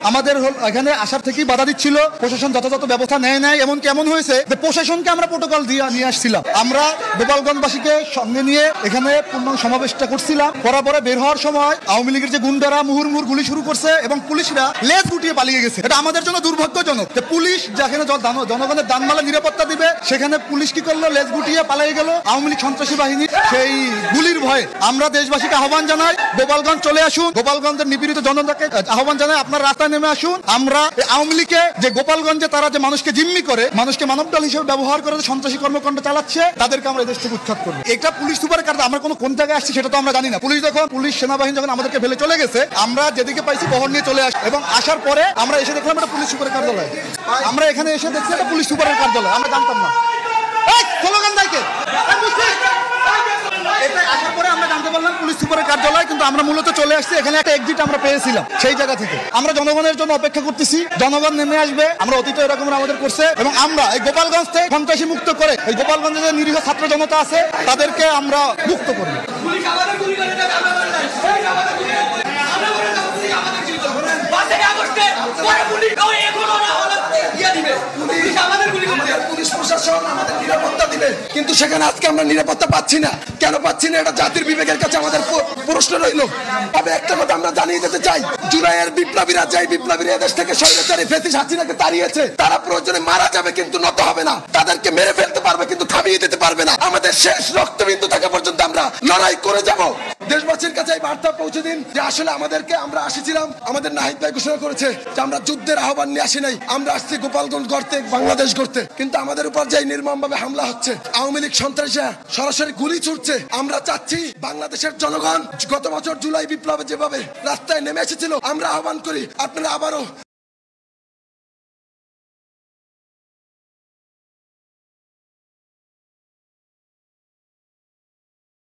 আমাদের এখানে আসার থেকেই বাধা দিচ্ছিল, প্রশাসন যথাযথ ব্যবস্থা নেয় নাই। এমন কেমন হয়েছে যে প্রশাসনকে আমরা প্রোটোকল দিয়ে নিয়ে আসছিলাম। আমরা গোপালগঞ্জবাসীকে সঙ্গে নিয়ে এখানে পূর্ণ সমাবেশটা করছিলাম। পরে বের হওয়ার সময় আওয়ামী লীগের যে গুন্ডারা মুহুর্মুহুর গুলি শুরু করছে এবং পুলিশরা লেজ গুটিয়ে পালিয়ে গেছে। এটা আমাদের জন্য দুর্ভাগ্যজনক যে পুলিশ যেখানে জনগণের দানমালা নিরাপত্তা দিবে সেখানে পুলিশ কি করলো, লেজ গুটিয়ে পালিয়ে গেল আওয়ামী লীগ সন্ত্রাসী বাহিনী সেই গুলির ভয়ে। আমরা দেশবাসীকে আহ্বান জানাই, গোপালগঞ্জ চলে আসুন। গোপালগঞ্জের নিপীড়িত জনতাকে আহ্বান জানাই, আপনার রাস্তায় নেমে আসুন। আমরা আওয়ামী লীগকে যে গোপালগঞ্জে তারা যে মানুষকে জিম্মি করে, মানুষকে মানবদল হিসেবে ব্যবহার করে সন্ত্রাসী কর্মকাণ্ড চালাচ্ছে, তাদেরকে আমরা এদেশ থেকে উৎখাত করবো। এটা পুলিশ সুপারের কারণে আমরা কোন জায়গায় আসছি সেটা তো আমরা জানি না। পুলিশ সেনাবাহিনী যখন আমাদেরকে ফেলে চলে গেছে, আমরা যেদিকে পাইছি বহর নিয়ে চলে আসি এবং আসার পরে আমরা এসে দেখলাম এটা পুলিশ সুপারের কার্যালয়। আমরা এখানে এসে দেখছি এটা পুলিশ সুপারের কার্যালয়, আমরা জানতাম না। আসার পরে আমরা জানতে পারলাম পুলিশ সুপারের কার্যালয়, কিন্তু আমরা মূলত চলে আসছি এখানে একটা এক্সিট আমরা পেয়েছিলাম সেই জায়গা থেকে। আমরা জনগণের জন্য অপেক্ষা করতেছি, জনগণ নেমে আসবে। আমরা অতীতে এরকম আমাদের করছে এবং আমরা এই গোপালগঞ্জ থেকে সন্ত্রাসী মুক্ত করে এই গোপালগঞ্জে যে নিরীহ ছাত্র জনতা আছে তাদেরকে আমরা মুক্ত করব। পুলিশ প্রশাসন আমাদের নিরাপত্তা দিবে, কিন্তু সেখানে আজকে আমরা নিরাপত্তা পাচ্ছি না। কেন পাচ্ছি না? এটা জাতির বিবেকের কাছে আমাদের প্রশ্ন রইল। তবে একটা কথা আমরা জানিয়ে যেতে চাই, জুলাইয়ের বিপ্লবীরা, যে বিপ্লবীরা এদেশ থেকে স্বৈরাচারী ফ্যাসিস্ট হাসিনাকে তাড়িয়েছে, তারা প্রয়োজনে মারা যাবে কিন্তু নত হবে না। তাদেরকে মেরে ফেলতে পারবে কিন্তু থামিয়ে দিতে পারবে না। আমাদের শেষ রক্তবিন্দু থাকা পর্যন্ত আমরা লড়াই করে যাব। দেশবাসীর কাছে এই বার্তা পৌঁছে দিন যে আসলে আমরা আসিছিলাম, আমাদের নাহিদ ভাই ঘোষণা করেছে যে আমরা যুদ্ধের আহ্বান নিয়ে আসি নাই, আমরা আসছি গোপালগঞ্জ গড়তে, বাংলাদেশ গড়তে। কিন্তু আমাদের উপর যে নির্মম ভাবে হামলা হচ্ছে, আওয়ামী লীগ সন্ত্রাসীরা সরাসরি গুলি ছুটছে। আমরা চাচ্ছি বাংলাদেশের জনগণ গত বছর জুলাই বিপ্লবে যেভাবে রাস্তায় নেমে এসেছিল, আমরা আহ্বান করি আপনারা আবারও